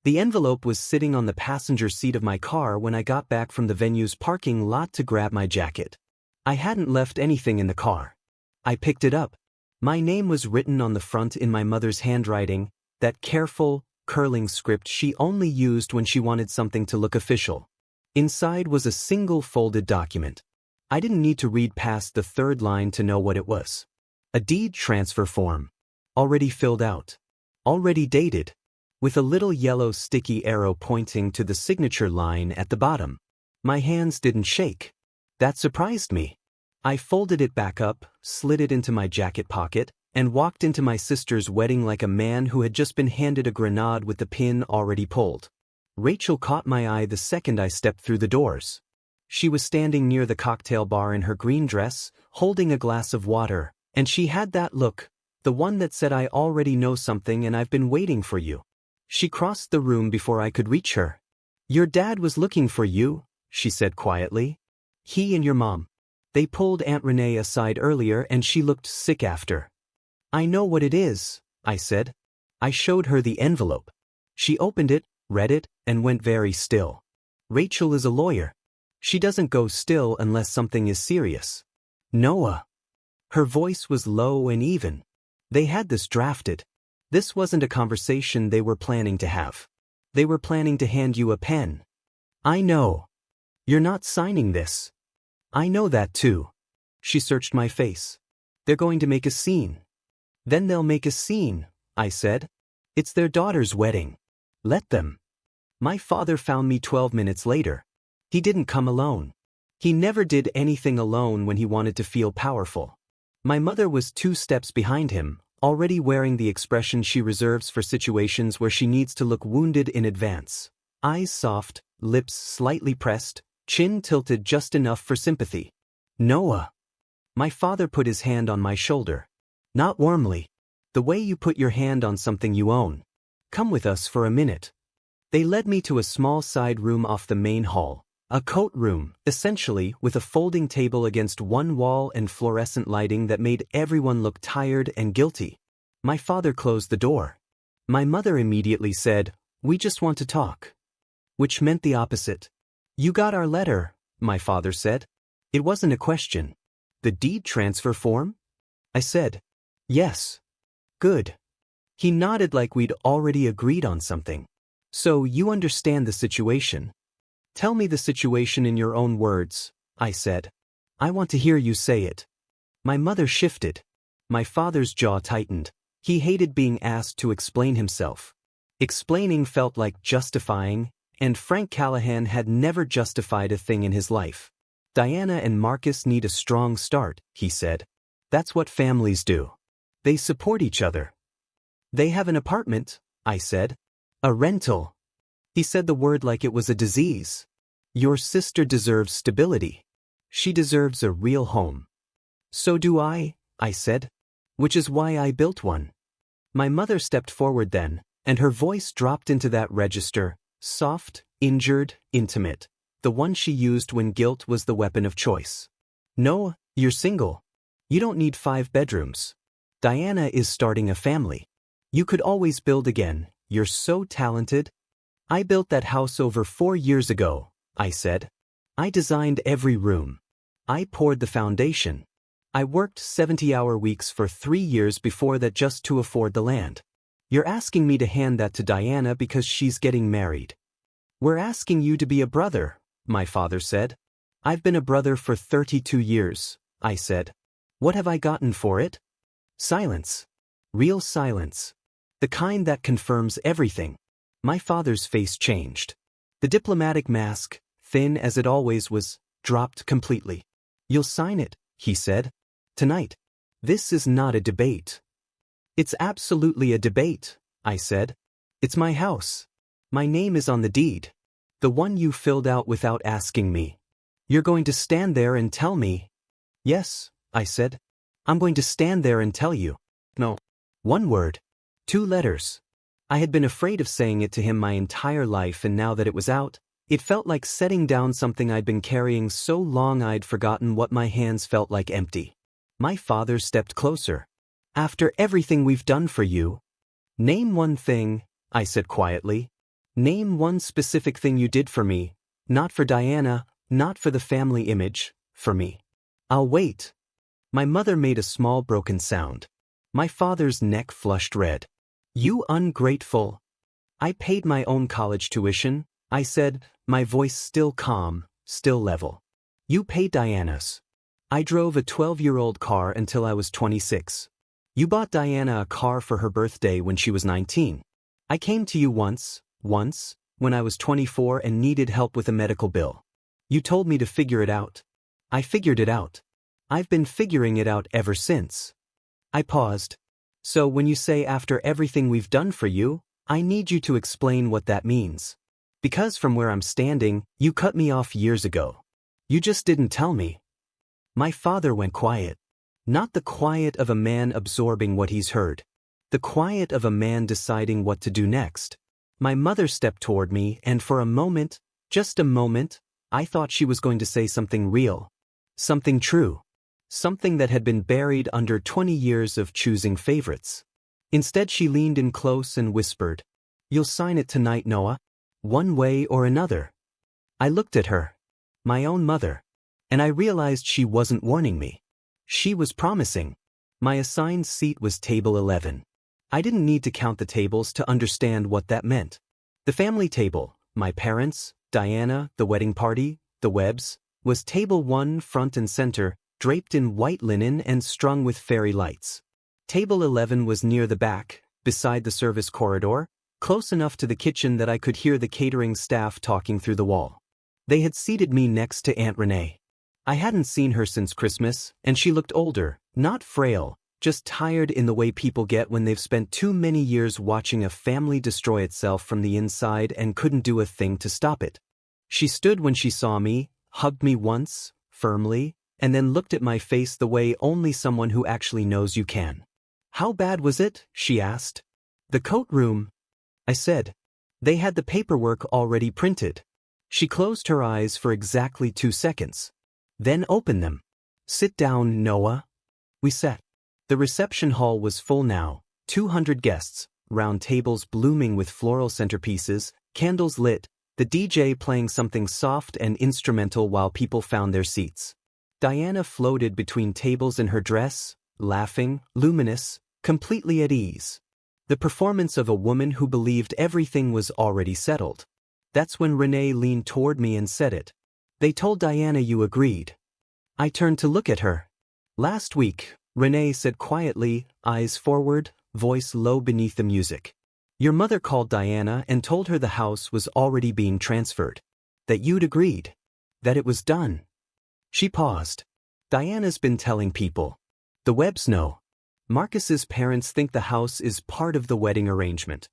The envelope was sitting on the passenger seat of my car when I got back from the venue's parking lot to grab my jacket. I hadn't left anything in the car. I picked it up. My name was written on the front in my mother's handwriting, that careful, curling script she only used when she wanted something to look official. Inside was a single folded document. I didn't need to read past the third line to know what it was. A deed transfer form. Already filled out. Already dated. With a little yellow sticky arrow pointing to the signature line at the bottom. My hands didn't shake. That surprised me. I folded it back up, slid it into my jacket pocket, and walked into my sister's wedding like a man who had just been handed a grenade with the pin already pulled. Rachel caught my eye the second I stepped through the doors. She was standing near the cocktail bar in her green dress, holding a glass of water, and she had that look, the one that said I already know something and I've been waiting for you. She crossed the room before I could reach her. Your dad was looking for you, she said quietly. He and your mom. They pulled Aunt Renee aside earlier and she looked sick after. I know what it is, I said. I showed her the envelope. She opened it, read it, and went very still. Rachel is a lawyer. She doesn't go still unless something is serious. Noah. Her voice was low and even. They had this drafted. This wasn't a conversation they were planning to have. They were planning to hand you a pen. I know. You're not signing this. I know that too. She searched my face. They're going to make a scene. Then they'll make a scene, I said. It's their daughter's wedding. Let them. My father found me 12 minutes later. He didn't come alone. He never did anything alone when he wanted to feel powerful. My mother was 2 steps behind him, already wearing the expression she reserves for situations where she needs to look wounded in advance. Eyes soft, lips slightly pressed, chin tilted just enough for sympathy. Noah. My father put his hand on my shoulder. Not warmly. The way you put your hand on something you own. Come with us for a minute. They led me to a small side room off the main hall. A coat room, essentially, with a folding table against one wall and fluorescent lighting that made everyone look tired and guilty. My father closed the door. My mother immediately said, "We just want to talk." Which meant the opposite. You got our letter, my father said. It wasn't a question. The deed transfer form? I said, yes. Good. He nodded like we'd already agreed on something. So you understand the situation. Tell me the situation in your own words, I said. I want to hear you say it. My mother shifted. My father's jaw tightened. He hated being asked to explain himself. Explaining felt like justifying, and Frank Callahan had never justified a thing in his life. Diana and Marcus need a strong start, he said. That's what families do. They support each other. They have an apartment, I said. A rental. He said the word like it was a disease. Your sister deserves stability. She deserves a real home. So do I said. Which is why I built one. My mother stepped forward then, and her voice dropped into that register, soft, injured, intimate, the one she used when guilt was the weapon of choice. No, you're single. You don't need 5 bedrooms. Diana is starting a family. You could always build again. You're so talented. I built that house over 4 years ago, I said. I designed every room. I poured the foundation. I worked 70-hour weeks for 3 years before that just to afford the land. You're asking me to hand that to Diana because she's getting married. We're asking you to be a brother, my father said. I've been a brother for 32 years, I said. What have I gotten for it? Silence. Real silence. The kind that confirms everything. My father's face changed. The diplomatic mask, thin as it always was, dropped completely. You'll sign it, he said. Tonight. This is not a debate. It's absolutely a debate, I said. It's my house. My name is on the deed. The one you filled out without asking me. You're going to stand there and tell me. Yes, I said. I'm going to stand there and tell you. No. 1 word. 2 letters. I had been afraid of saying it to him my entire life, and now that it was out, it felt like setting down something I'd been carrying so long I'd forgotten what my hands felt like empty. My father stepped closer. After everything we've done for you. Name one thing, I said quietly. Name one specific thing you did for me, not for Diana, not for the family image, for me. I'll wait. My mother made a small broken sound. My father's neck flushed red. You ungrateful. I paid my own college tuition, I said, my voice still calm, still level. You paid Diana's. I drove a 12-year-old car until I was 26. You bought Diana a car for her birthday when she was 19. I came to you once, when I was 24 and needed help with a medical bill. You told me to figure it out. I figured it out. I've been figuring it out ever since. I paused. So when you say after everything we've done for you, I need you to explain what that means. Because from where I'm standing, you cut me off years ago. You just didn't tell me. My father went quiet. Not the quiet of a man absorbing what he's heard. The quiet of a man deciding what to do next. My mother stepped toward me and for a moment, just a moment, I thought she was going to say something real. Something true. Something that had been buried under 20 years of choosing favorites. Instead she leaned in close and whispered, "You'll sign it tonight, Noah. One way or another." I looked at her. My own mother. And I realized she wasn't warning me. She was promising. My assigned seat was table 11. I didn't need to count the tables to understand what that meant. The family table, my parents, Diana, the wedding party, the Webbs, was table 1 front and center, draped in white linen and strung with fairy lights. Table 11 was near the back, beside the service corridor, close enough to the kitchen that I could hear the catering staff talking through the wall. They had seated me next to Aunt Renee. I hadn't seen her since Christmas, and she looked older, not frail, just tired in the way people get when they've spent too many years watching a family destroy itself from the inside and couldn't do a thing to stop it. She stood when she saw me, hugged me once, firmly, and then looked at my face the way only someone who actually knows you can. "How bad was it?" she asked. "The coat room," I said. "They had the paperwork already printed." She closed her eyes for exactly 2 seconds. Then opened them. "Sit down, Noah." We sat. The reception hall was full now, 200 guests, round tables blooming with floral centerpieces, candles lit, the DJ playing something soft and instrumental while people found their seats. Diana floated between tables in her dress, laughing, luminous, completely at ease. The performance of a woman who believed everything was already settled. That's when Renee leaned toward me and said it. "They told Diana you agreed." I turned to look at her. "Last week," Renee said quietly, eyes forward, voice low beneath the music. "Your mother called Diana and told her the house was already being transferred. That you'd agreed. That it was done." She paused. "Diana's been telling people. The Webbs know. Marcus's parents think the house is part of the wedding arrangement."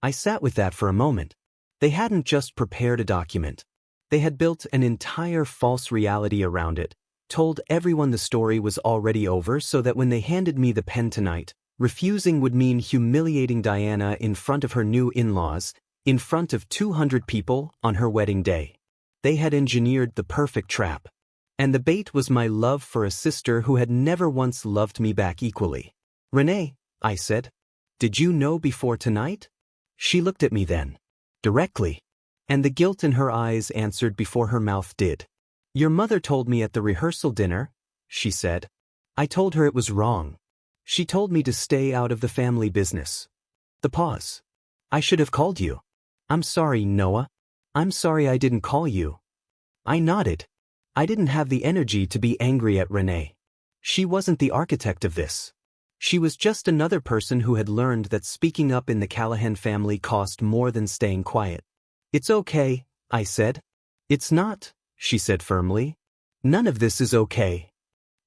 I sat with that for a moment. They hadn't just prepared a document. They had built an entire false reality around it, told everyone the story was already over so that when they handed me the pen tonight, refusing would mean humiliating Diana in front of her new in-laws, in front of 200 people on her wedding day. They had engineered the perfect trap. And the bait was my love for a sister who had never once loved me back equally. "Renee," I said, "did you know before tonight?" She looked at me then. Directly. And the guilt in her eyes answered before her mouth did. "Your mother told me at the rehearsal dinner," she said. "I told her it was wrong. She told me to stay out of the family business." The pause. "I should have called you." "I'm sorry, Noah. I'm sorry I didn't call you." I nodded. I didn't have the energy to be angry at Renee. She wasn't the architect of this. She was just another person who had learned that speaking up in the Callahan family cost more than staying quiet. "It's okay," I said. "It's not," she said firmly. "None of this is okay."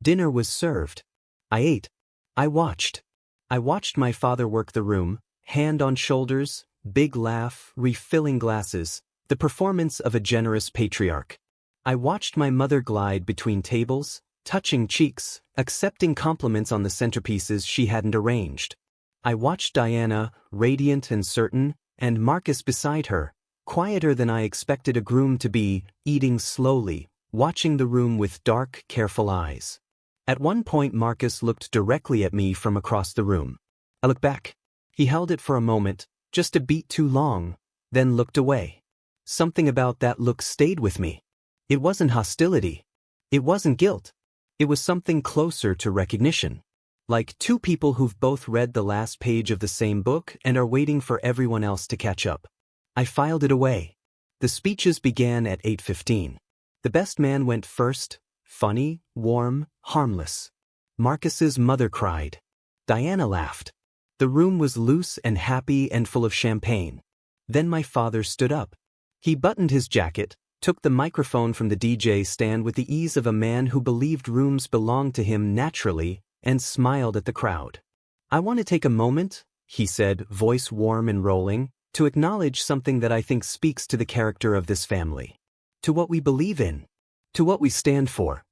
Dinner was served. I ate. I watched. I watched my father work the room, hand on shoulders, big laugh, refilling glasses, the performance of a generous patriarch. I watched my mother glide between tables, touching cheeks, accepting compliments on the centerpieces she hadn't arranged. I watched Diana, radiant and certain, and Marcus beside her, quieter than I expected a groom to be, eating slowly, watching the room with dark, careful eyes. At one point Marcus looked directly at me from across the room. I looked back. He held it for a moment, just a beat too long, then looked away. Something about that look stayed with me. It wasn't hostility. It wasn't guilt. It was something closer to recognition. Like two people who've both read the last page of the same book and are waiting for everyone else to catch up. I filed it away. The speeches began at 8:15. The best man went first, funny, warm, harmless. Marcus's mother cried. Diana laughed. The room was loose and happy and full of champagne. Then my father stood up. He buttoned his jacket, took the microphone from the DJ stand with the ease of a man who believed rooms belonged to him naturally, and smiled at the crowd. I want to take a moment, he said, voice warm and rolling, to acknowledge something that I think speaks to the character of this family. To what we believe in. To what we stand for.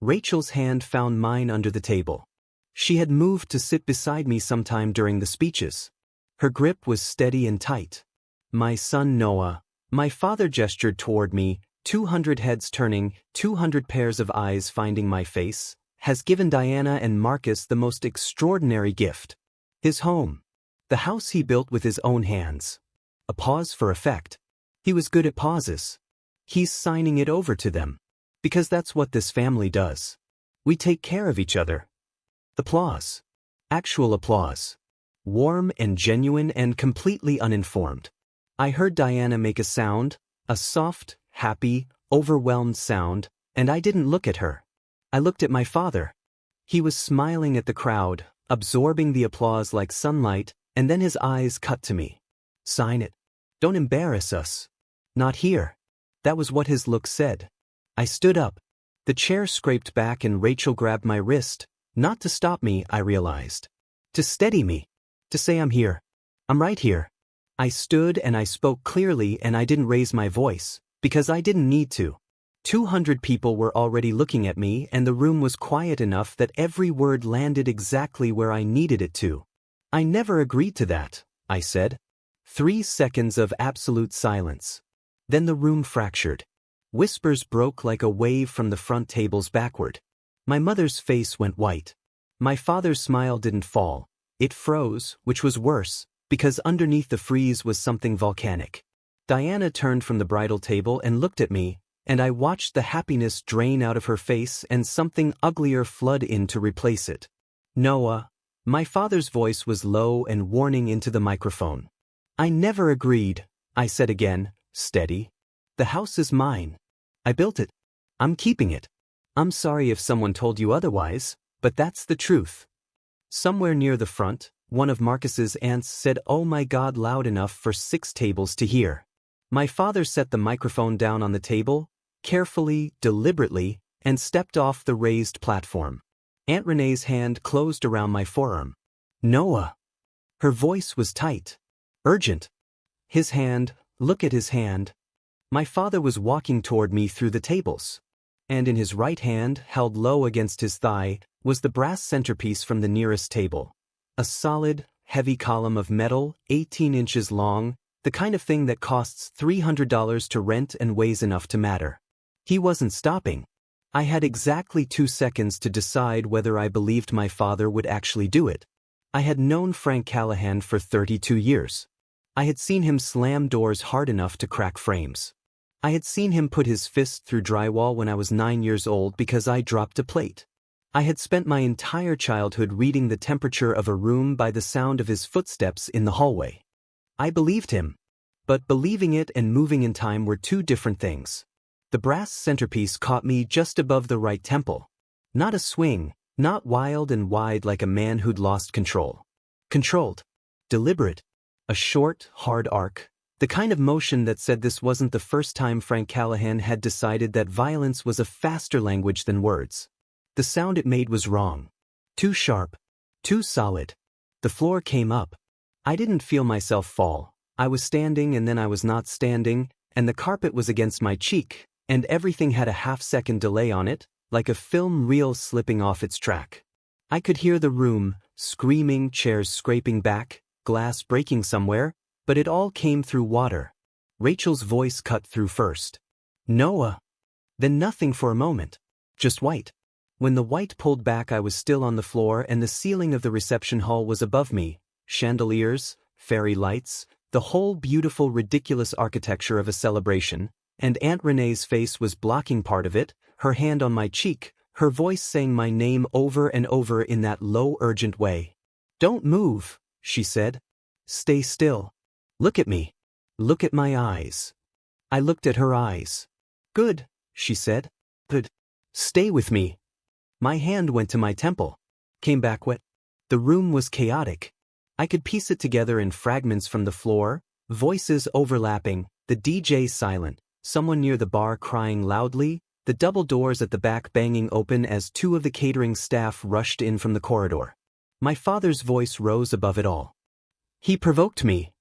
Rachel's hand found mine under the table. She had moved to sit beside me sometime during the speeches. Her grip was steady and tight. My son Noah, my father gestured toward me, 200 heads turning, 200 pairs of eyes finding my face, has given Diana and Marcus the most extraordinary gift. His home. The house he built with his own hands. A pause for effect. He was good at pauses. He's signing it over to them. Because that's what this family does. We take care of each other. Applause. Actual applause. Warm and genuine and completely uninformed. I heard Diana make a sound, a soft, happy, overwhelmed sound, and I didn't look at her. I looked at my father. He was smiling at the crowd, absorbing the applause like sunlight, and then his eyes cut to me. Sign it. Don't embarrass us. Not here. That was what his look said. I stood up. The chair scraped back and Rachel grabbed my wrist, not to stop me, I realized. To steady me. To say I'm here. I'm right here. I stood and I spoke clearly and I didn't raise my voice, because I didn't need to. 200 people were already looking at me and the room was quiet enough that every word landed exactly where I needed it to. I never agreed to that, I said. 3 seconds of absolute silence. Then the room fractured. Whispers broke like a wave from the front tables backward. My mother's face went white. My father's smile didn't fall. It froze, which was worse, because underneath the freeze was something volcanic. Diana turned from the bridal table and looked at me, and I watched the happiness drain out of her face and something uglier flood in to replace it. Noah. My father's voice was low and warning into the microphone. I never agreed, I said again, steady. The house is mine. I built it. I'm keeping it. I'm sorry if someone told you otherwise, but that's the truth. Somewhere near the front, one of Marcus's aunts said, "Oh my God," loud enough for 6 tables to hear. My father set the microphone down on the table, carefully, deliberately, and stepped off the raised platform. Aunt Renee's hand closed around my forearm. Noah. Her voice was tight. Urgent. His hand, look at his hand. My father was walking toward me through the tables. And in his right hand, held low against his thigh, was the brass centerpiece from the nearest table. A solid, heavy column of metal, 18 inches long, the kind of thing that costs $300 to rent and weighs enough to matter. He wasn't stopping. I had exactly 2 seconds to decide whether I believed my father would actually do it. I had known Frank Callahan for 32 years. I had seen him slam doors hard enough to crack frames. I had seen him put his fist through drywall when I was 9 years old because I dropped a plate. I had spent my entire childhood reading the temperature of a room by the sound of his footsteps in the hallway. I believed him. But believing it and moving in time were 2 different things. The brass centerpiece caught me just above the right temple. Not a swing, not wild and wide like a man who'd lost control. Controlled. Deliberate. A short, hard arc. The kind of motion that said this wasn't the first time Frank Callahan had decided that violence was a faster language than words. The sound it made was wrong. Too sharp. Too solid. The floor came up. I didn't feel myself fall. I was standing and then I was not standing, and the carpet was against my cheek, and everything had a half-second delay on it, like a film reel slipping off its track. I could hear the room, screaming, chairs scraping back, glass breaking somewhere, but it all came through water. Rachel's voice cut through first. Noah. Then nothing for a moment. Just white. When the white pulled back, I was still on the floor and the ceiling of the reception hall was above me. Chandeliers, fairy lights, The whole beautiful, ridiculous architecture of a celebration, and Aunt Renee's face was blocking part of it, her hand on my cheek, her voice saying my name over and over in that low, urgent way. "Don't move," she said. "Stay still. Look at me. Look at my eyes." I looked at her eyes. "Good," she said. "Good. Stay with me." My hand went to my temple. Came back wet. The room was chaotic. I could piece it together in fragments from the floor, voices overlapping, the DJ silent, someone near the bar crying loudly, the double doors at the back banging open as two of the catering staff rushed in from the corridor. My father's voice rose above it all. He provoked me.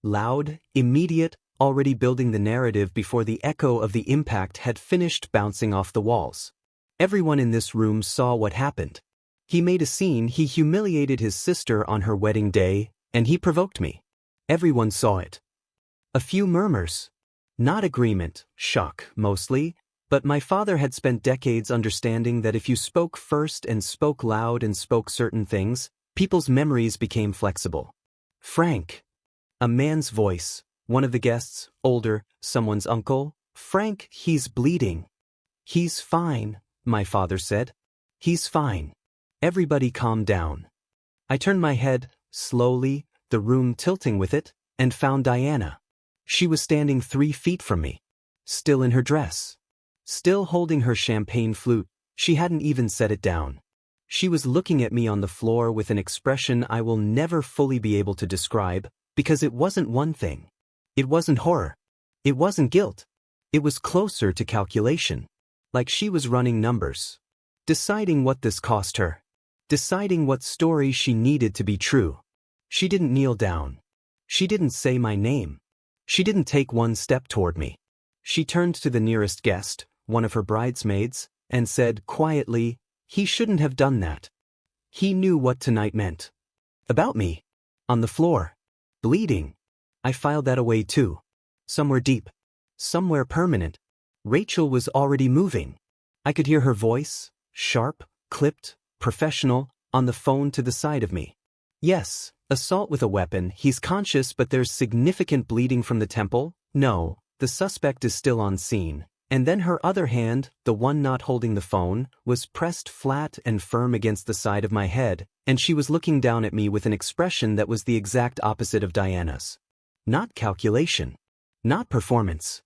Loud, immediate, already building the narrative before the echo of the impact had finished bouncing off the walls. Everyone in this room saw what happened. He made a scene, he humiliated his sister on her wedding day, and he provoked me. Everyone saw it. A few murmurs. Not agreement, shock, mostly, but my father had spent decades understanding that if you spoke first and spoke loud and spoke certain things, people's memories became flexible. "Frank." A man's voice, one of the guests, older, someone's uncle. "Frank, he's bleeding." "He's fine," my father said. "He's fine." Everybody calmed down. I turned my head, slowly, the room tilting with it, and found Diana. She was standing 3 feet from me. Still in her dress. Still holding her champagne flute, she hadn't even set it down. She was looking at me on the floor with an expression I will never fully be able to describe, because it wasn't one thing. It wasn't horror. It wasn't guilt. It was closer to calculation. Like she was running numbers. Deciding what this cost her. Deciding what story she needed to be true. She didn't kneel down. She didn't say my name. She didn't take one step toward me. She turned to the nearest guest, one of her bridesmaids, and said quietly, "He shouldn't have done that." He knew what tonight meant. About me. On the floor. Bleeding. I filed that away too. Somewhere deep. Somewhere permanent. Rachel was already moving. I could hear her voice, sharp, clipped, professional, on the phone to the side of me. "Yes, assault with a weapon, he's conscious but there's significant bleeding from the temple. No, the suspect is still on scene." And then her other hand, the one not holding the phone, was pressed flat and firm against the side of my head, and she was looking down at me with an expression that was the exact opposite of Diana's. Not calculation. Not performance.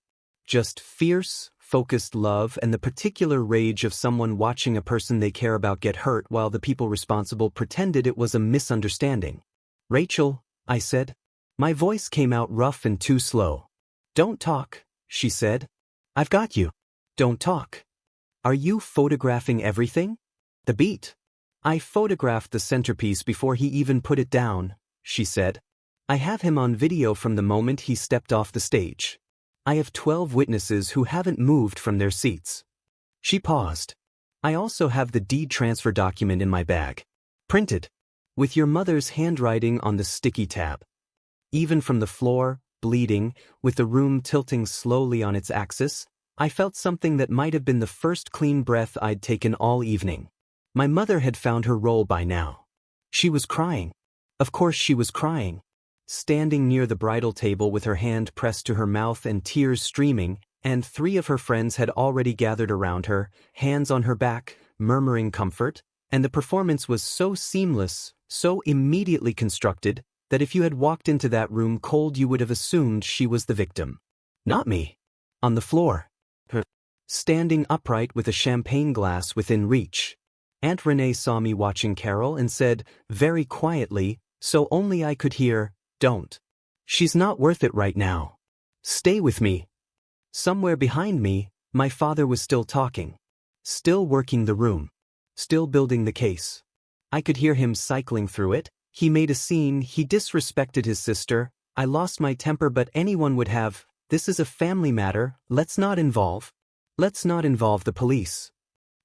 Just fierce, focused love and the particular rage of someone watching a person they care about get hurt while the people responsible pretended it was a misunderstanding. "Rachel," I said. My voice came out rough and too slow. "Don't talk," she said. "I've got you. Don't talk." "Are you photographing everything?" "The beat." "I photographed the centerpiece before he even put it down," she said. "I have him on video from the moment he stepped off the stage. I have 12 witnesses who haven't moved from their seats." She paused. "I also have the deed transfer document in my bag. Printed. With your mother's handwriting on the sticky tab." Even from the floor, bleeding, with the room tilting slowly on its axis, I felt something that might have been the first clean breath I'd taken all evening. My mother had found her role by now. She was crying. Of course she was crying. Standing near the bridal table with her hand pressed to her mouth and tears streaming, and 3 of her friends had already gathered around her, hands on her back, murmuring comfort, and the performance was so seamless, so immediately constructed, that if you had walked into that room cold you would have assumed she was the victim. Not me. On the floor. Standing upright with a champagne glass within reach. Aunt Renee saw me watching Carol and said, very quietly, so only I could hear, "Don't. She's not worth it right now. Stay with me." Somewhere behind me, my father was still talking. Still working the room. Still building the case. I could hear him cycling through it. He made a scene, he disrespected his sister. I lost my temper, but anyone would have. This is a family matter, let's not involve the police.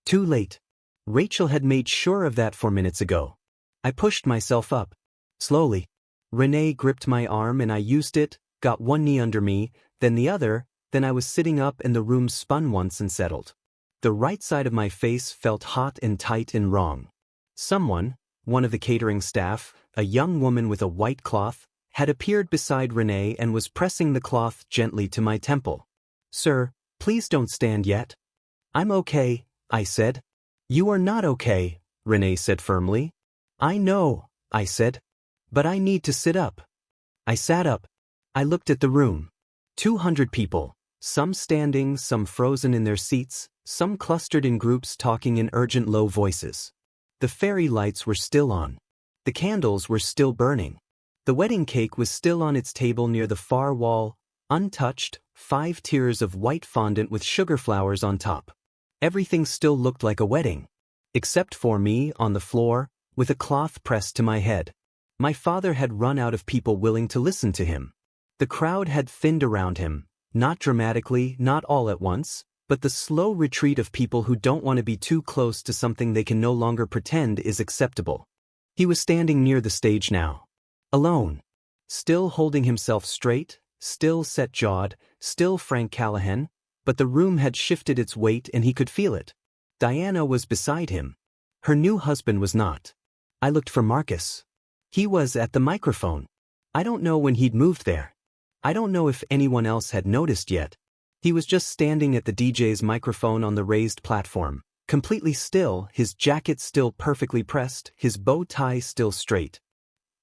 Too late. Rachel had made sure of that 4 minutes ago. I pushed myself up. Slowly. Renee gripped my arm and I used it, got one knee under me, then the other, then I was sitting up and the room spun once and settled. The right side of my face felt hot and tight and wrong. Someone, one of the catering staff, a young woman with a white cloth, had appeared beside Renee and was pressing the cloth gently to my temple. "Sir, please don't stand yet." "I'm okay," I said. "You are not okay," Renee said firmly. "I know," I said. "But I need to sit up." I sat up. I looked at the room. 200 people, some standing, some frozen in their seats, some clustered in groups talking in urgent low voices. The fairy lights were still on. The candles were still burning. The wedding cake was still on its table near the far wall, untouched, 5 tiers of white fondant with sugar flowers on top. Everything still looked like a wedding. Except for me, on the floor, with a cloth pressed to my head. My father had run out of people willing to listen to him. The crowd had thinned around him, not dramatically, not all at once, but the slow retreat of people who don't want to be too close to something they can no longer pretend is acceptable. He was standing near the stage now. Alone. Still holding himself straight, still set-jawed, still Frank Callahan, but the room had shifted its weight and he could feel it. Diana was beside him. Her new husband was not. I looked for Marcus. He was at the microphone. I don't know when he'd moved there. I don't know if anyone else had noticed yet. He was just standing at the DJ's microphone on the raised platform, completely still, his jacket still perfectly pressed, his bow tie still straight.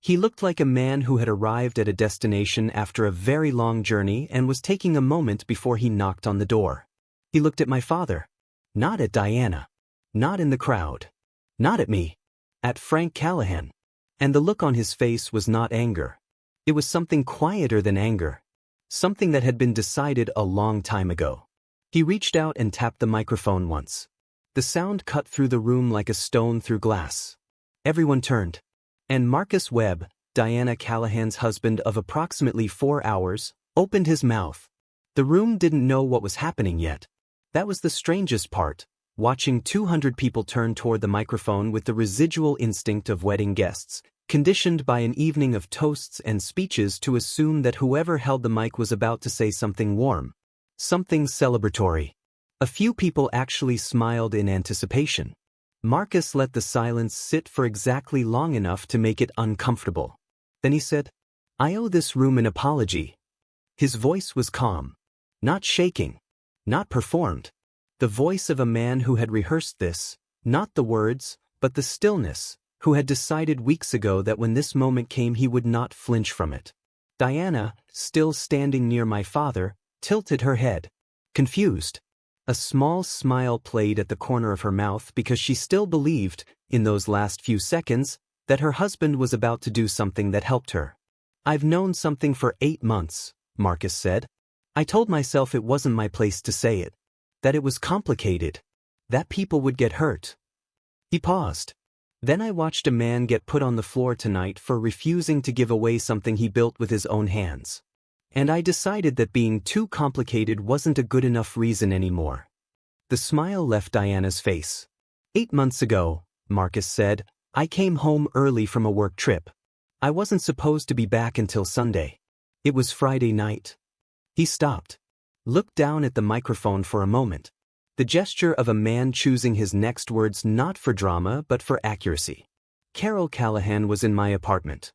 He looked like a man who had arrived at a destination after a very long journey and was taking a moment before he knocked on the door. He looked at my father. Not at Diana. Not in the crowd. Not at me. At Frank Callahan. And the look on his face was not anger. It was something quieter than anger. Something that had been decided a long time ago. He reached out and tapped the microphone once. The sound cut through the room like a stone through glass. Everyone turned. And Marcus Webb, Diana Callahan's husband of approximately 4 hours, opened his mouth. The room didn't know what was happening yet. That was the strangest part, watching 200 people turn toward the microphone with the residual instinct of wedding guests, conditioned by an evening of toasts and speeches to assume that whoever held the mic was about to say something warm. Something celebratory. A few people actually smiled in anticipation. Marcus let the silence sit for exactly long enough to make it uncomfortable. Then he said, "I owe this room an apology." His voice was calm. Not shaking. Not performed. The voice of a man who had rehearsed this, not the words, but the stillness, who had decided weeks ago that when this moment came he would not flinch from it. Diana, still standing near my father, tilted her head. Confused. A small smile played at the corner of her mouth because she still believed, in those last few seconds, that her husband was about to do something that helped her. "I've known something for 8 months, Marcus said. I told myself it wasn't my place to say it. That it was complicated. That people would get hurt." He paused. "Then I watched a man get put on the floor tonight for refusing to give away something he built with his own hands. And I decided that being too complicated wasn't a good enough reason anymore." The smile left Diana's face. 8 months ago, Marcus said, I came home early from a work trip. I wasn't supposed to be back until Sunday. It was Friday night. He stopped. Looked down at the microphone for a moment. The gesture of a man choosing his next words not for drama but for accuracy. Carol Callahan was in my apartment.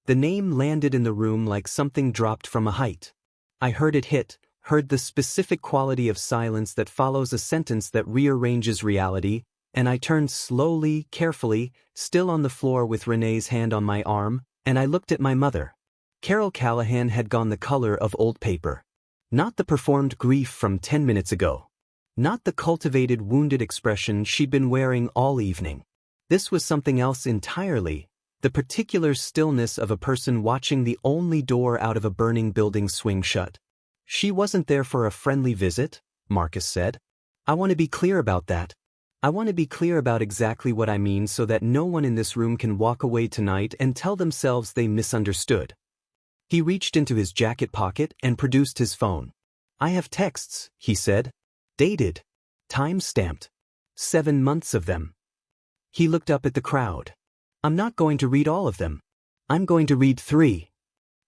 The name landed in the room like something dropped from a height. I heard it hit, heard the specific quality of silence that follows a sentence that rearranges reality, and I turned slowly, carefully, still on the floor with Renee's hand on my arm, and I looked at my mother. Carol Callahan had gone the color of old paper. Not the performed grief from 10 minutes ago. Not the cultivated wounded expression she'd been wearing all evening. This was something else entirely, the particular stillness of a person watching the only door out of a burning building swing shut. She wasn't there for a friendly visit, Marcus said. I want to be clear about that. I want to be clear about exactly what I mean so that no one in this room can walk away tonight and tell themselves they misunderstood. He reached into his jacket pocket and produced his phone. I have texts, he said. Dated. Time-stamped. 7 months of them. He looked up at the crowd. I'm not going to read all of them. I'm going to read 3.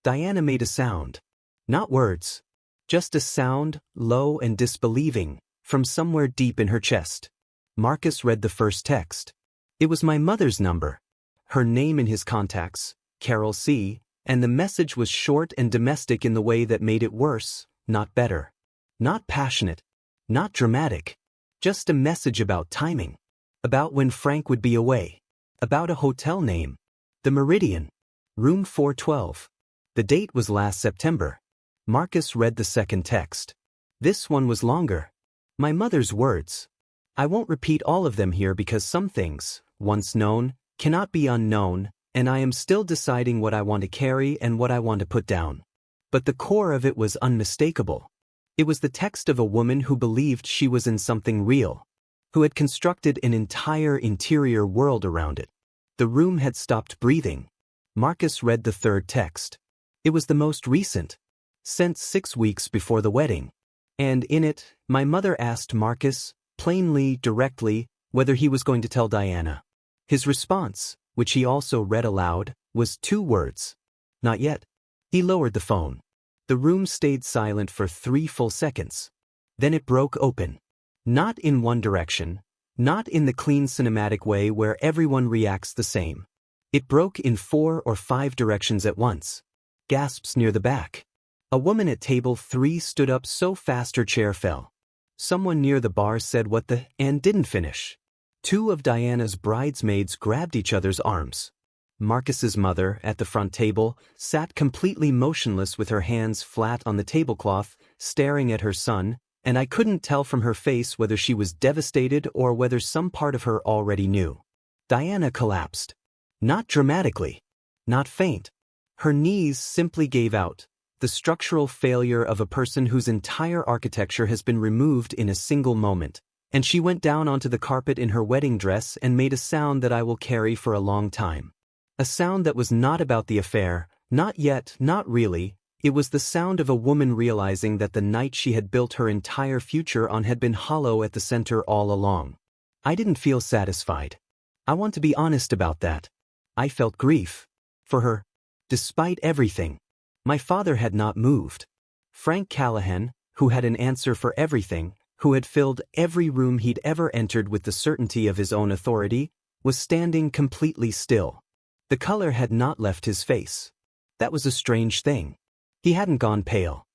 Diana made a sound. Not words. Just a sound, low and disbelieving, from somewhere deep in her chest. Marcus read the first text. It was my mother's number. Her name in his contacts, Carol C., and the message was short and domestic in the way that made it worse, not better. Not passionate. Not dramatic. Just a message about timing. About when Frank would be away. About a hotel name. The Meridian. Room 412. The date was last September. Marcus read the second text. This one was longer. My mother's words. I won't repeat all of them here because some things, once known, cannot be unknown, and I am still deciding what I want to carry and what I want to put down. But the core of it was unmistakable. It was the text of a woman who believed she was in something real, who had constructed an entire interior world around it. The room had stopped breathing. Marcus read the third text. It was the most recent, sent 6 weeks before the wedding. And in it, my mother asked Marcus, plainly, directly, whether he was going to tell Diana. His response, which he also read aloud, was 2 words. Not yet. He lowered the phone. The room stayed silent for 3 full seconds. Then it broke open. Not in one direction, not in the clean cinematic way where everyone reacts the same. It broke in 4 or 5 directions at once. Gasps near the back. A woman at table 3 stood up so fast her chair fell. Someone near the bar said what the and didn't finish. 2 of Diana's bridesmaids grabbed each other's arms. Marcus's mother, at the front table, sat completely motionless with her hands flat on the tablecloth, staring at her son, and I couldn't tell from her face whether she was devastated or whether some part of her already knew. Diana collapsed. Not dramatically. Not faint. Her knees simply gave out. The structural failure of a person whose entire architecture has been removed in a single moment, and she went down onto the carpet in her wedding dress and made a sound that I will carry for a long time. A sound that was not about the affair, not yet, not really. It was the sound of a woman realizing that the night she had built her entire future on had been hollow at the center all along. I didn't feel satisfied. I want to be honest about that. I felt grief. For her. Despite everything. My father had not moved. Frank Callahan, who had an answer for everything, who had filled every room he'd ever entered with the certainty of his own authority, was standing completely still. The color had not left his face. That was a strange thing. He hadn't gone pale.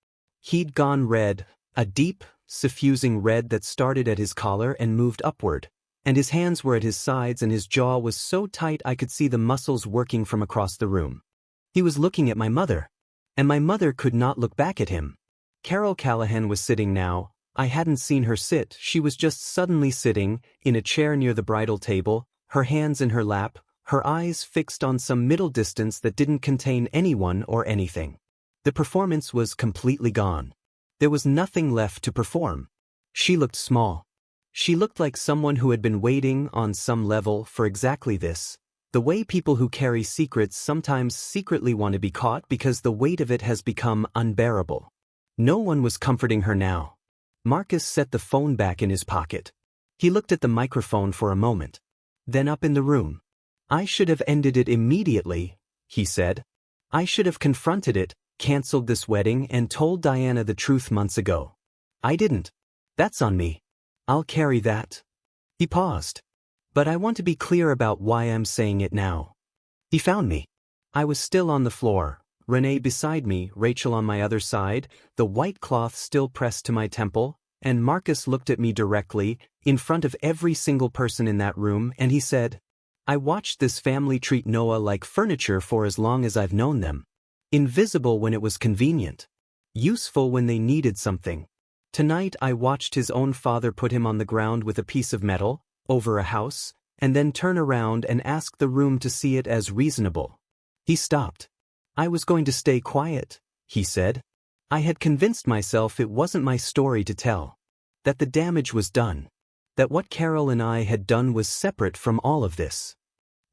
He'd gone red, a deep, suffusing red that started at his collar and moved upward, and his hands were at his sides and his jaw was so tight I could see the muscles working from across the room. He was looking at my mother. And my mother could not look back at him. Carol Callahan was sitting now. I hadn't seen her sit. She was just suddenly sitting, in a chair near the bridal table, her hands in her lap, her eyes fixed on some middle distance that didn't contain anyone or anything. The performance was completely gone. There was nothing left to perform. She looked small. She looked like someone who had been waiting, on some level, for exactly this. The way people who carry secrets sometimes secretly want to be caught because the weight of it has become unbearable. No one was comforting her now. Marcus set the phone back in his pocket. He looked at the microphone for a moment. Then up in the room. I should have ended it immediately, he said. I should have confronted it, canceled this wedding and told Diana the truth months ago. I didn't. That's on me. I'll carry that. He paused. But I want to be clear about why I'm saying it now. He found me. I was still on the floor, Renee beside me, Rachel on my other side, the white cloth still pressed to my temple, and Marcus looked at me directly, in front of every single person in that room, and he said, I watched this family treat Noah like furniture for as long as I've known them. Invisible when it was convenient. Useful when they needed something. Tonight I watched his own father put him on the ground with a piece of metal, over a house, and then turn around and ask the room to see it as reasonable. He stopped. I was going to stay quiet, he said. I had convinced myself it wasn't my story to tell. That the damage was done. That what Carol and I had done was separate from all of this.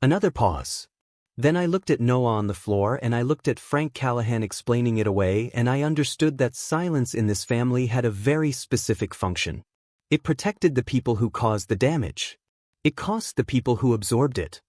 Another pause. Then I looked at Noah on the floor and I looked at Frank Callahan explaining it away, and I understood that silence in this family had a very specific function. It protected the people who caused the damage. It cost the people who absorbed it.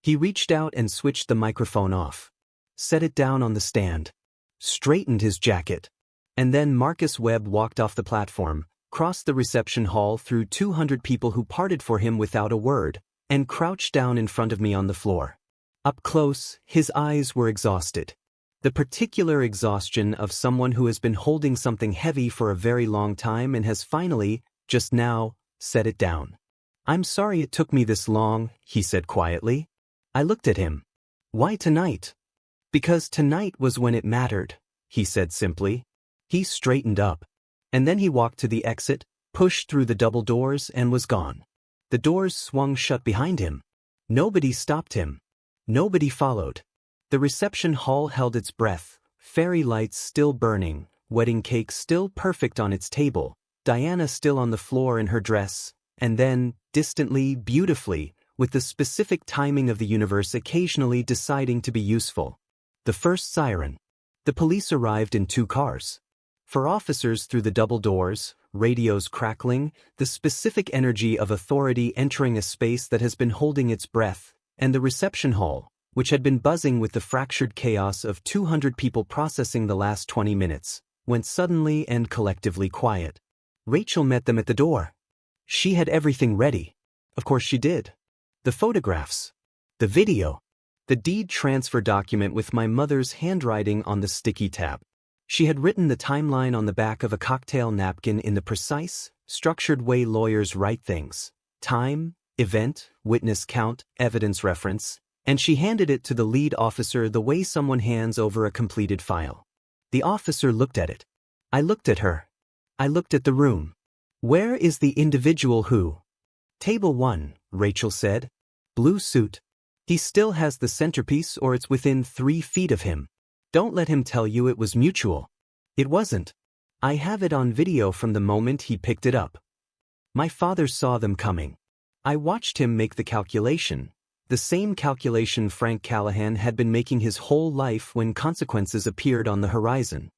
He reached out and switched the microphone off. Set it down on the stand. Straightened his jacket. And then Marcus Webb walked off the platform, crossed the reception hall through 200 people who parted for him without a word, and crouched down in front of me on the floor. Up close, his eyes were exhausted. The particular exhaustion of someone who has been holding something heavy for a very long time and has finally, just now, set it down. "I'm sorry it took me this long," he said quietly. I looked at him. "Why tonight?" "Because tonight was when it mattered," he said simply. He straightened up. And then he walked to the exit, pushed through the double doors and was gone. The doors swung shut behind him. Nobody stopped him. Nobody followed. The reception hall held its breath, fairy lights still burning, wedding cake still perfect on its table, Diana still on the floor in her dress, and then, distantly, beautifully, with the specific timing of the universe occasionally deciding to be useful. The first siren. The police arrived in 2 cars. For officers through the double doors, radios crackling, the specific energy of authority entering a space that has been holding its breath, and the reception hall, which had been buzzing with the fractured chaos of 200 people processing the last 20 minutes, went suddenly and collectively quiet. Rachel met them at the door. She had everything ready. Of course she did. The photographs. The video. The deed transfer document with my mother's handwriting on the sticky tab. She had written the timeline on the back of a cocktail napkin in the precise, structured way lawyers write things. Time, event, witness count, evidence reference, and she handed it to the lead officer the way someone hands over a completed file. The officer looked at it. I looked at her. I looked at the room. "Where is the individual who?" "Table 1, Rachel said. "Blue suit. He still has the centerpiece or it's within 3 feet of him. Don't let him tell you it was mutual. It wasn't. I have it on video from the moment he picked it up. My father saw them coming. I watched him make the calculation. The same calculation Frank Callahan had been making his whole life when consequences appeared on the horizon."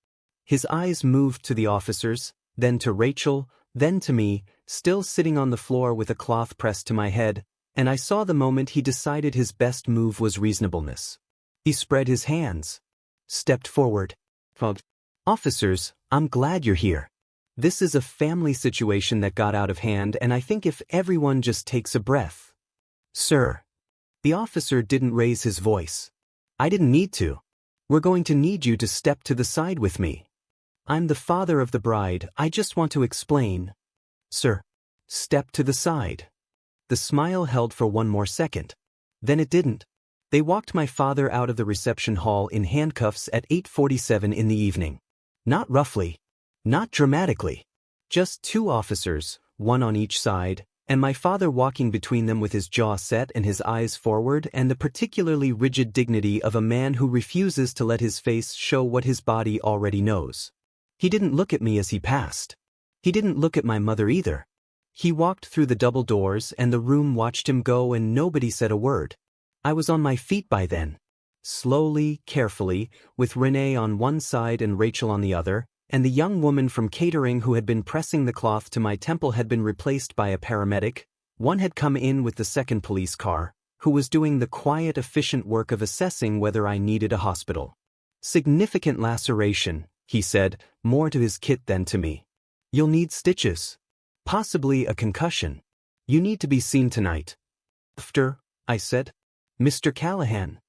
His eyes moved to the officers, then to Rachel, then to me, still sitting on the floor with a cloth pressed to my head, and I saw the moment he decided his best move was reasonableness. He spread his hands. Stepped forward. "Officers, I'm glad you're here. This is a family situation that got out of hand, and I think if everyone just takes a breath." "Sir." The officer didn't raise his voice. "I didn't need to. We're going to need you to step to the side with me. I'm the father of the bride. I just want to explain." "Sir." "Step to the side." The smile held for one more second. Then it didn't. They walked my father out of the reception hall in handcuffs at 8:47 in the evening. Not roughly. Not dramatically. Just 2 officers, 1 on each side, and my father walking between them with his jaw set and his eyes forward and the particularly rigid dignity of a man who refuses to let his face show what his body already knows. He didn't look at me as he passed. He didn't look at my mother either. He walked through the double doors and the room watched him go and nobody said a word. I was on my feet by then. Slowly, carefully, with Renee on one side and Rachel on the other, and the young woman from catering who had been pressing the cloth to my temple had been replaced by a paramedic. One had come in with the second police car, who was doing the quiet, efficient work of assessing whether I needed a hospital. "Significant laceration," he said, more to his kit than to me. "You'll need stitches. Possibly a concussion. You need to be seen tonight." "After," I said. "Mr. Callahan."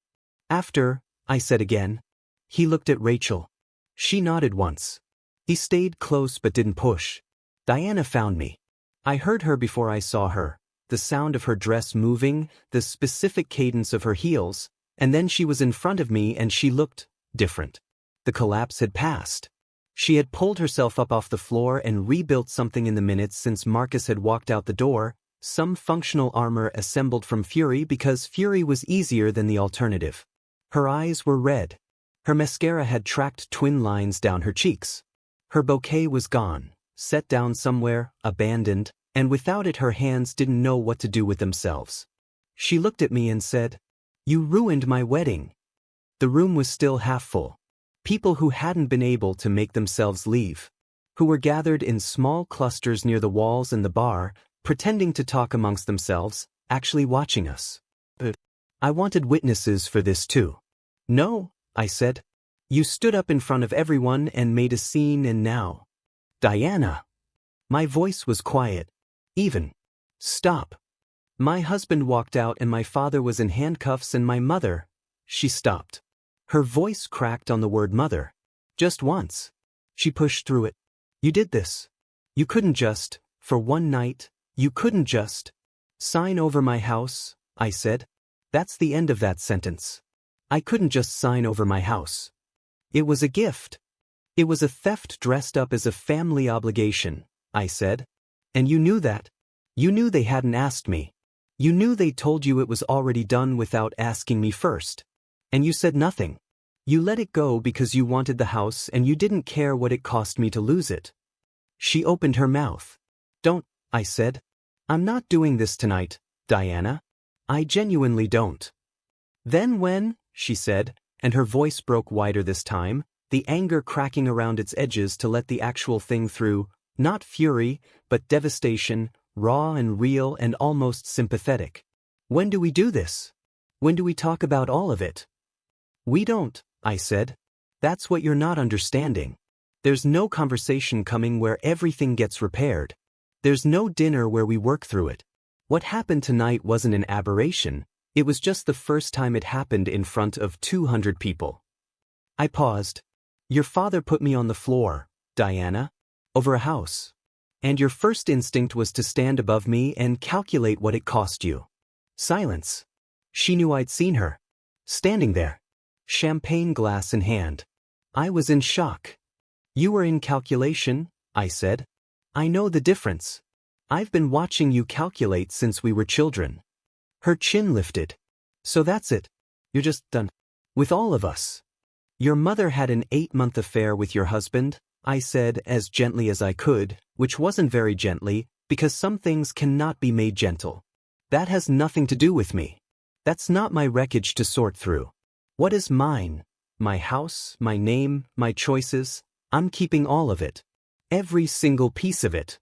"After," I said again. He looked at Rachel. She nodded once. He stayed close but didn't push. Diana found me. I heard her before I saw her, the sound of her dress moving, the specific cadence of her heels, and then she was in front of me and she looked different. The collapse had passed. She had pulled herself up off the floor and rebuilt something in the minutes since Marcus had walked out the door, some functional armor assembled from fury because fury was easier than the alternative. Her eyes were red. Her mascara had tracked twin lines down her cheeks. Her bouquet was gone, set down somewhere, abandoned, and without it her hands didn't know what to do with themselves. She looked at me and said, "You ruined my wedding." The room was still half full. People who hadn't been able to make themselves leave. Who were gathered in small clusters near the walls and the bar, pretending to talk amongst themselves, actually watching us. But I wanted witnesses for this too. "No," I said. "You stood up in front of everyone and made a scene and now." "Diana." My voice was quiet. Even. "Stop." My husband walked out and my father was in handcuffs and my mother. She stopped. Her voice cracked on the word mother. Just once. She pushed through it. You did this. You couldn't just, for one night, you couldn't just sign over my house, I said. That's the end of that sentence. I couldn't just sign over my house. It was a gift. It was a theft dressed up as a family obligation, I said. And you knew that. You knew they hadn't asked me. You knew they told you it was already done without asking me first. And you said nothing. You let it go because you wanted the house and you didn't care what it cost me to lose it. She opened her mouth. Don't, I said. I'm not doing this tonight, Diana. I genuinely don't. Then when, she said, and her voice broke wider this time, the anger cracking around its edges to let the actual thing through, not fury, but devastation, raw and real and almost sympathetic. When do we do this? When do we talk about all of it? We don't, I said. That's what you're not understanding. There's no conversation coming where everything gets repaired. There's no dinner where we work through it. What happened tonight wasn't an aberration, it was just the first time it happened in front of 200 people. I paused. Your father put me on the floor, Diana, over a house. And your first instinct was to stand above me and calculate what it cost you. Silence. She knew I'd seen her. Standing there. Champagne glass in hand. I was in shock. You were in calculation, I said. I know the difference. I've been watching you calculate since we were children. Her chin lifted. So that's it. You're just done. With all of us. Your mother had an 8-month affair with your husband, I said as gently as I could, which wasn't very gently, because some things cannot be made gentle. That has nothing to do with me. That's not my wreckage to sort through. What is mine? My house, my name, my choices. I'm keeping all of it. Every single piece of it.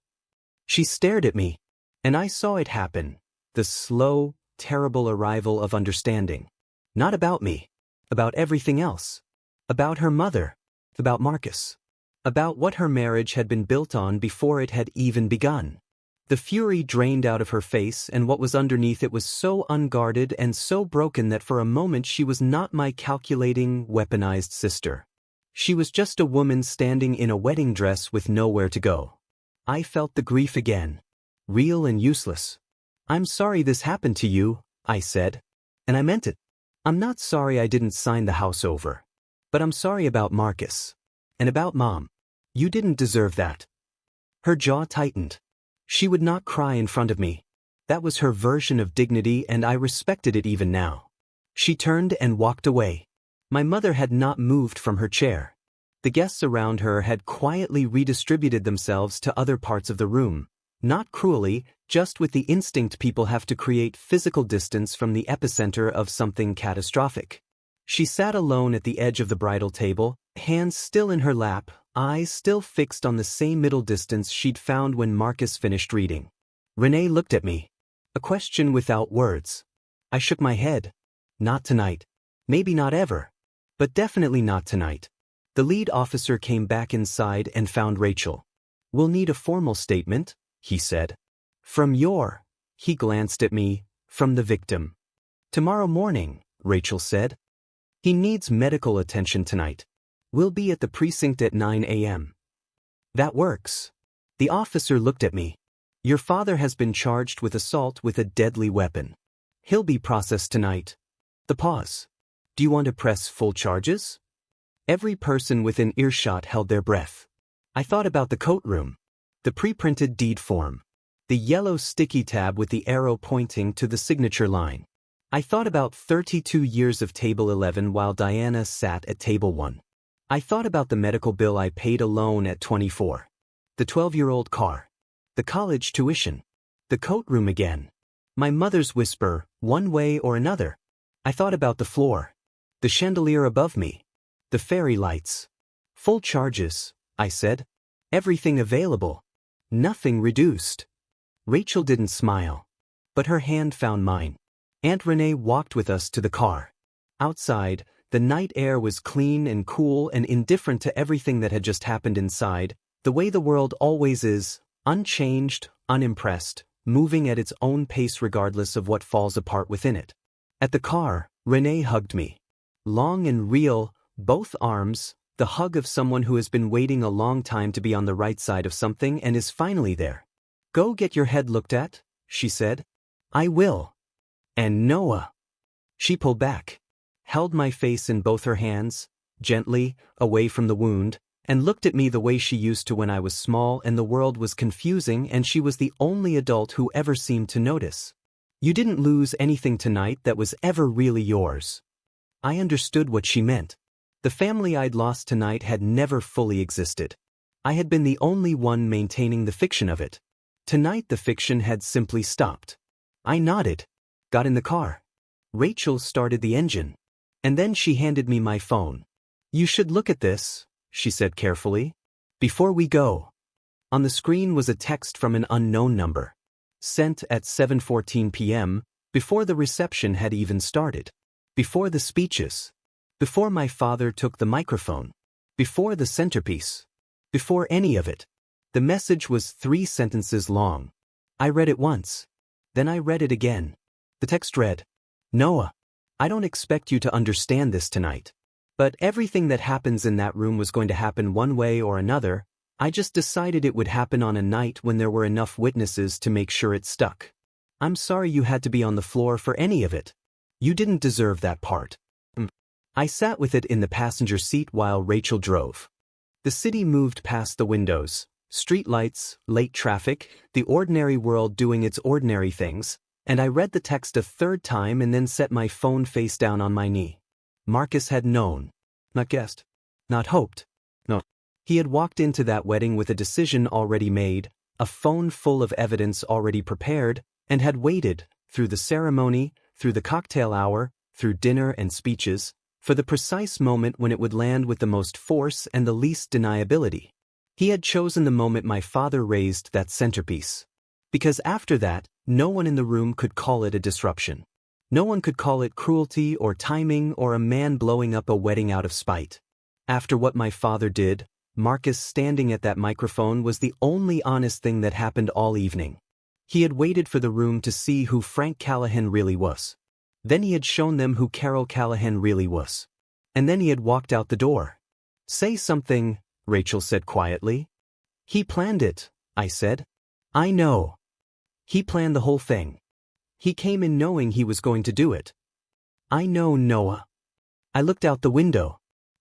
She stared at me, and I saw it happen. The slow, terrible arrival of understanding. Not about me. About everything else. About her mother. About Marcus. About what her marriage had been built on before it had even begun. The fury drained out of her face, and what was underneath it was so unguarded and so broken that for a moment she was not my calculating, weaponized sister. She was just a woman standing in a wedding dress with nowhere to go. I felt the grief again. Real and useless. I'm sorry this happened to you, I said. And I meant it. I'm not sorry I didn't sign the house over. But I'm sorry about Marcus. And about Mom. You didn't deserve that. Her jaw tightened. She would not cry in front of me. That was her version of dignity, and I respected it even now. She turned and walked away. My mother had not moved from her chair. The guests around her had quietly redistributed themselves to other parts of the room. Not cruelly, just with the instinct people have to create physical distance from the epicenter of something catastrophic. She sat alone at the edge of the bridal table, hands still in her lap, eyes still fixed on the same middle distance she'd found when Marcus finished reading. Renee looked at me. A question without words. I shook my head. Not tonight. Maybe not ever. But definitely not tonight. The lead officer came back inside and found Rachel. We'll need a formal statement, he said. From your, he glanced at me, from the victim. Tomorrow morning, Rachel said. He needs medical attention tonight. We'll be at the precinct at 9 a.m. That works. The officer looked at me. Your father has been charged with assault with a deadly weapon. He'll be processed tonight. The pause. Do you want to press full charges? Every person within earshot held their breath. I thought about the coat room. The pre-printed deed form. The yellow sticky tab with the arrow pointing to the signature line. I thought about 32 years of Table 11 while Diana sat at Table 1. I thought about the medical bill I paid alone at 24. The 12-year-old car. The college tuition. The coat room again. My mother's whisper, one way or another. I thought about the floor. The chandelier above me. The fairy lights. Full charges, I said. Everything available. Nothing reduced. Rachel didn't smile. But her hand found mine. Aunt Renee walked with us to the car. Outside, the night air was clean and cool and indifferent to everything that had just happened inside, the way the world always is, unchanged, unimpressed, moving at its own pace regardless of what falls apart within it. At the car, Renee hugged me. Long and real, both arms, the hug of someone who has been waiting a long time to be on the right side of something and is finally there. "Go get your head looked at," she said. "I will." "And Noah." She pulled back, held my face in both her hands, gently, away from the wound, and looked at me the way she used to when I was small and the world was confusing and she was the only adult who ever seemed to notice. "You didn't lose anything tonight that was ever really yours." I understood what she meant. The family I'd lost tonight had never fully existed. I had been the only one maintaining the fiction of it. Tonight the fiction had simply stopped. I nodded, got in the car. Rachel started the engine. And then she handed me my phone. "You should look at this," she said carefully, "before we go." On the screen was a text from an unknown number, sent at 7:14 p.m., before the reception had even started, before the speeches, before my father took the microphone, before the centerpiece, before any of it. The message was 3 sentences long. I read it once. Then I read it again. The text read, "Noah, I don't expect you to understand this tonight. But everything that happens in that room was going to happen one way or another. I just decided it would happen on a night when there were enough witnesses to make sure it stuck. I'm sorry you had to be on the floor for any of it. You didn't deserve that part." I sat with it in the passenger seat while Rachel drove. The city moved past the windows. Street lights, late traffic, the ordinary world doing its ordinary things, and I read the text a third time and then set my phone face down on my knee. Marcus had known. Not guessed. Not hoped. No. He had walked into that wedding with a decision already made, a phone full of evidence already prepared, and had waited, through the ceremony, through the cocktail hour, through dinner and speeches, for the precise moment when it would land with the most force and the least deniability. He had chosen the moment my father raised that centerpiece. Because after that, no one in the room could call it a disruption. No one could call it cruelty or timing or a man blowing up a wedding out of spite. After what my father did, Marcus standing at that microphone was the only honest thing that happened all evening. He had waited for the room to see who Frank Callahan really was. Then he had shown them who Carol Callahan really was. And then he had walked out the door. "Say something," Rachel said quietly. "He planned it," I said. "I know. He planned the whole thing. He came in knowing he was going to do it." "I know, Noah." I looked out the window.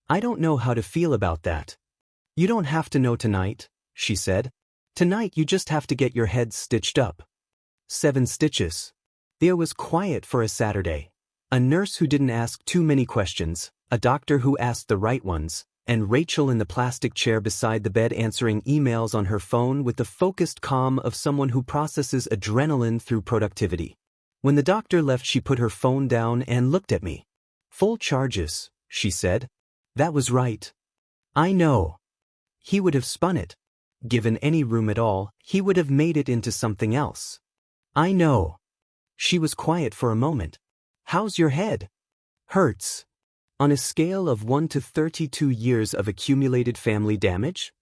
"I don't know how to feel about that." "You don't have to know tonight," she said. "Tonight you just have to get your head stitched up." 7 stitches. There was quiet for a Saturday. A nurse who didn't ask too many questions, a doctor who asked the right ones, and Rachel in the plastic chair beside the bed answering emails on her phone with the focused calm of someone who processes adrenaline through productivity. When the doctor left, she put her phone down and looked at me. "Full charges," she said. "That was right." "I know." He would have spun it. Given any room at all, he would have made it into something else. "I know." She was quiet for a moment. "How's your head?" "Hurts." "On a scale of 1 to 32 years of accumulated family damage?"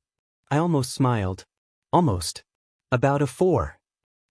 I almost smiled. Almost. "About a 4.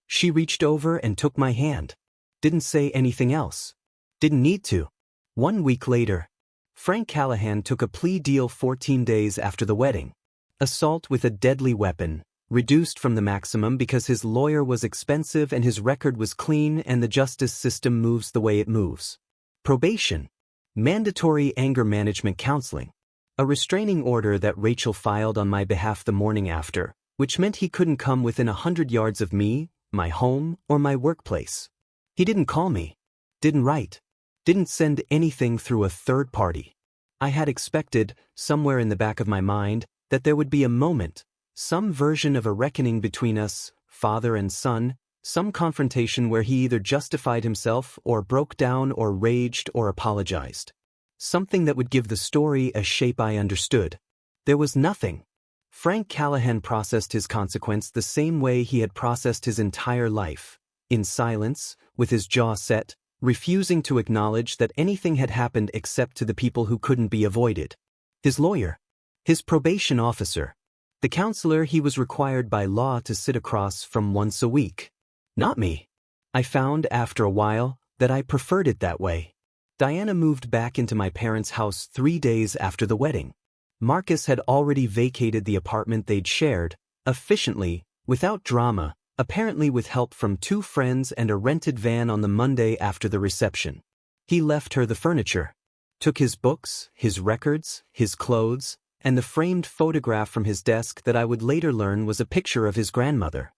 She reached over and took my hand. Didn't say anything else. Didn't need to. 1 week later, Frank Callahan took a plea deal 14 days after the wedding. Assault with a deadly weapon, reduced from the maximum because his lawyer was expensive and his record was clean and the justice system moves the way it moves. Probation. Mandatory anger management counseling. A restraining order that Rachel filed on my behalf the morning after, which meant he couldn't come within 100 yards of me, my home, or my workplace. He didn't call me. Didn't write. Didn't send anything through a third party. I had expected, somewhere in the back of my mind, that there would be a moment, some version of a reckoning between us, father and son, some confrontation where he either justified himself or broke down or raged or apologized. Something that would give the story a shape I understood. There was nothing. Frank Callahan processed his consequence the same way he had processed his entire life, in silence, with his jaw set, refusing to acknowledge that anything had happened except to the people who couldn't be avoided. His lawyer. His probation officer. The counselor he was required by law to sit across from once a week. Not me. I found, after a while, that I preferred it that way. Diana moved back into my parents' house 3 days after the wedding. Marcus had already vacated the apartment they'd shared, efficiently, without drama, apparently with help from 2 friends and a rented van on the Monday after the reception. He left her the furniture, took his books, his records, his clothes, and the framed photograph from his desk that I would later learn was a picture of his grandmother.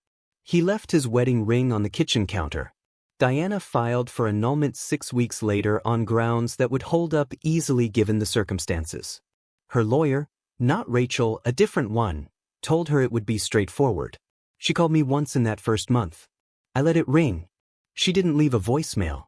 He left his wedding ring on the kitchen counter. Diana filed for annulment 6 weeks later on grounds that would hold up easily given the circumstances. Her lawyer, not Rachel, a different one, told her it would be straightforward. She called me once in that first month. I let it ring. She didn't leave a voicemail.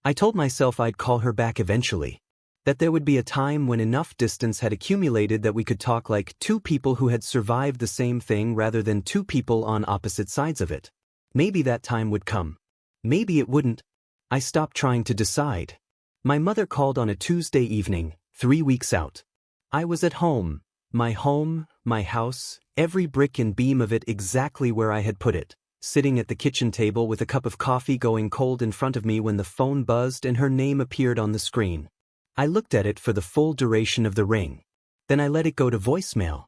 I told myself I'd call her back eventually. That there would be a time when enough distance had accumulated that we could talk like 2 people who had survived the same thing rather than 2 people on opposite sides of it. Maybe that time would come. Maybe it wouldn't. I stopped trying to decide. My mother called on a Tuesday evening, 3 weeks out. I was at home, my house, every brick and beam of it exactly where I had put it, sitting at the kitchen table with a cup of coffee going cold in front of me when the phone buzzed and her name appeared on the screen. I looked at it for the full duration of the ring. Then I let it go to voicemail.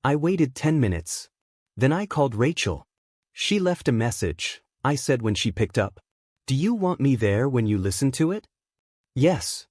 I waited 10 minutes. Then I called Rachel. She left a message. I said when she picked up, "Do you want me there when you listen to it?" Yes.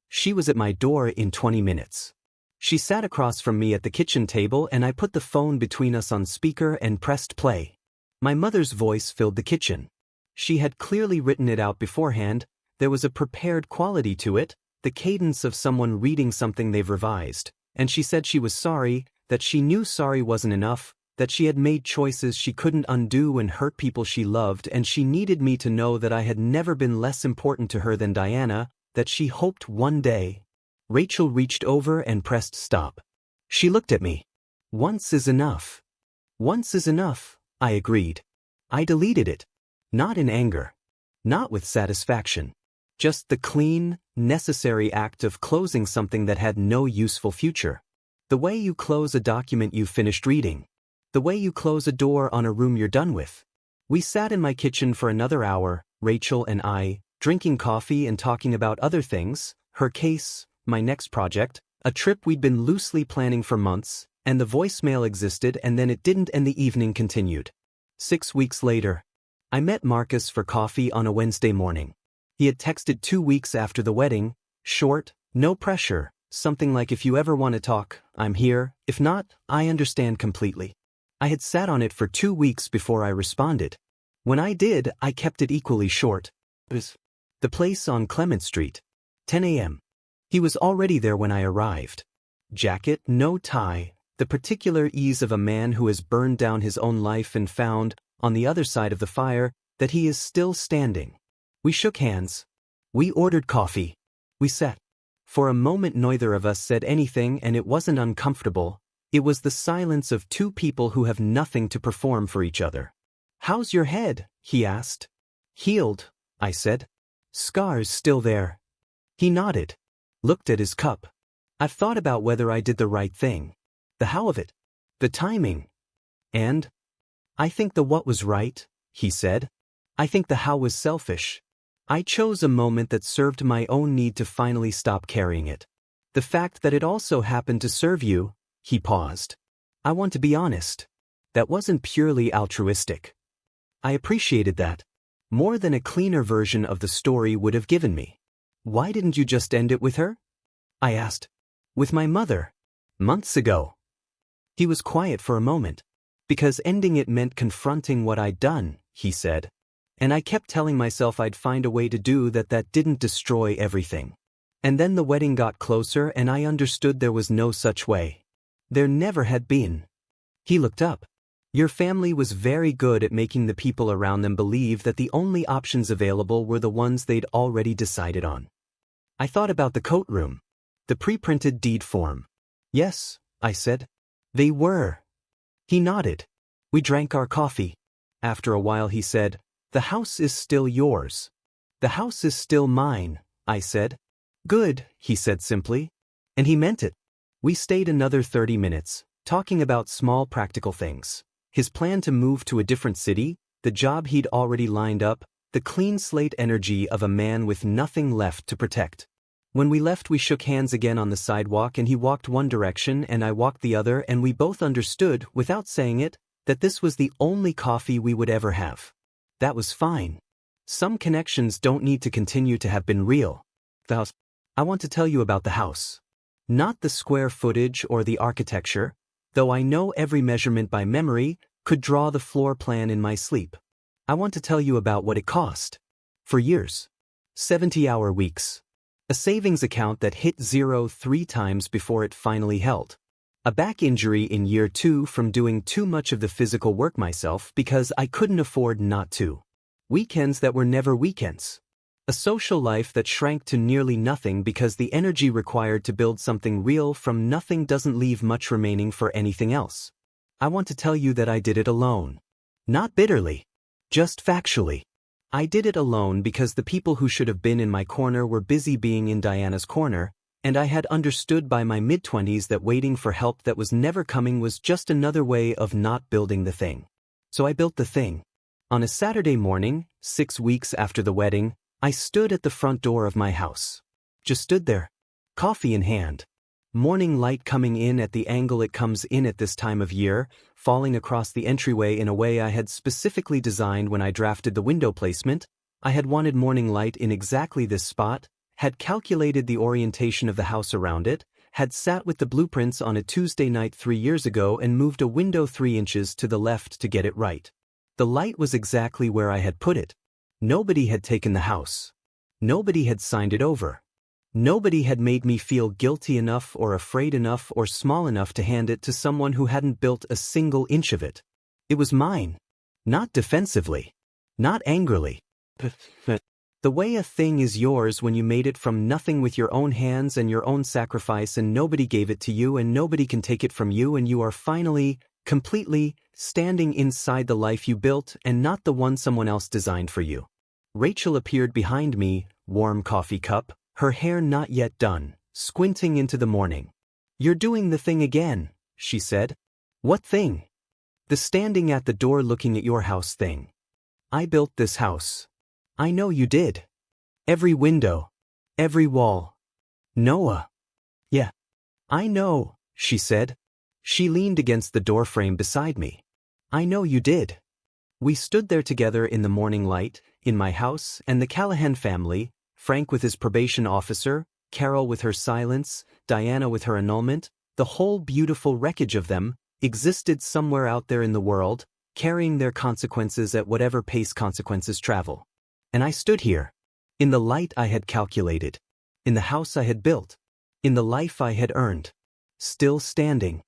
She was at my door in 20 minutes. She sat across from me at the kitchen table and I put the phone between us on speaker and pressed play. My mother's voice filled the kitchen. She had clearly written it out beforehand. There was a prepared quality to it, the cadence of someone reading something they've revised, and she said she was sorry, that she knew sorry wasn't enough, that she had made choices she couldn't undo and hurt people she loved, and she needed me to know that I had never been less important to her than Diana, that she hoped one day. Rachel reached over and pressed stop. She looked at me. "Once is enough." "Once is enough," I agreed. I deleted it. Not in anger. Not with satisfaction. Just the clean, necessary act of closing something that had no useful future. The way you close a document you finished reading. The way you close a door on a room you're done with. We sat in my kitchen for another hour, Rachel and I, drinking coffee and talking about other things, her case, my next project, a trip we'd been loosely planning for months, and the voicemail existed and then it didn't and the evening continued. 6 weeks later, I met Marcus for coffee on a Wednesday morning. He had texted 2 weeks after the wedding, short, no pressure, something like "If you ever want to talk, I'm here, if not, I understand completely." I had sat on it for 2 weeks before I responded. When I did, I kept it equally short. The place on Clement Street. 10 a.m. He was already there when I arrived. Jacket, no tie, the particular ease of a man who has burned down his own life and found, on the other side of the fire, that he is still standing. We shook hands. We ordered coffee. We sat. For a moment neither of us said anything and it wasn't uncomfortable. It was the silence of 2 people who have nothing to perform for each other. "How's your head?" he asked. "Healed," I said. "Scars still there." He nodded. Looked at his cup. I've thought about whether I did the right thing. The how of it. The timing. And I think the what was right, he said. I think the how was selfish. I chose a moment that served my own need to finally stop carrying it. The fact that it also happened to serve you, he paused. I want to be honest. That wasn't purely altruistic. I appreciated that. More than a cleaner version of the story would have given me. "Why didn't you just end it with her?" I asked. "With my mother. Months ago." He was quiet for a moment. "Because ending it meant confronting what I'd done," he said. And I kept telling myself I'd find a way to do that didn't destroy everything. And then the wedding got closer and I understood there was no such way. There never had been. He looked up. "Your family was very good at making the people around them believe that the only options available were the ones they'd already decided on." I thought about the coat room. The pre-printed deed form. "Yes," I said. "They were." He nodded. We drank our coffee. After a while he said, "The house is still yours." "The house is still mine," I said. "Good," he said simply. And he meant it. We stayed another 30 minutes, talking about small practical things. His plan to move to a different city, the job he'd already lined up, the clean slate energy of a man with nothing left to protect. When we left, we shook hands again on the sidewalk, and he walked one direction and I walked the other, and we both understood, without saying it, that this was the only coffee we would ever have. That was fine. Some connections don't need to continue to have been real. The house. I want to tell you about the house. Not the square footage or the architecture, though I know every measurement by memory, could draw the floor plan in my sleep. I want to tell you about what it cost. For years. 70-hour weeks. A savings account that hit zero 3 times before it finally held. A back injury in year 2 from doing too much of the physical work myself because I couldn't afford not to. Weekends that were never weekends. A social life that shrank to nearly nothing because the energy required to build something real from nothing doesn't leave much remaining for anything else. I want to tell you that I did it alone. Not bitterly. Just factually. I did it alone because the people who should have been in my corner were busy being in Diana's corner, and I had understood by my mid-20s that waiting for help that was never coming was just another way of not building the thing. So I built the thing. On a Saturday morning, 6 weeks after the wedding, I stood at the front door of my house. Just stood there. Coffee in hand. Morning light coming in at the angle it comes in at this time of year, falling across the entryway in a way I had specifically designed when I drafted the window placement. I had wanted morning light in exactly this spot, had calculated the orientation of the house around it, had sat with the blueprints on a Tuesday night 3 years ago and moved a window 3 inches to the left to get it right. The light was exactly where I had put it. Nobody had taken the house. Nobody had signed it over. Nobody had made me feel guilty enough or afraid enough or small enough to hand it to someone who hadn't built a single inch of it. It was mine. Not defensively. Not angrily. The way a thing is yours when you made it from nothing with your own hands and your own sacrifice, and nobody gave it to you and nobody can take it from you, and you are finally, completely, standing inside the life you built and not the one someone else designed for you. Rachel appeared behind me, warm coffee cup, her hair not yet done, squinting into the morning. "You're doing the thing again," she said. "What thing?" "The standing at the door looking at your house thing. I built this house." "I know you did. Every window. Every wall." "Noah." "Yeah. I know," she said. She leaned against the doorframe beside me. "I know you did." We stood there together in the morning light, in my house, and the Callahan family, Frank with his probation officer, Carol with her silence, Diana with her annulment, the whole beautiful wreckage of them, existed somewhere out there in the world, carrying their consequences at whatever pace consequences travel. And I stood here, in the light I had calculated, in the house I had built, in the life I had earned, still standing.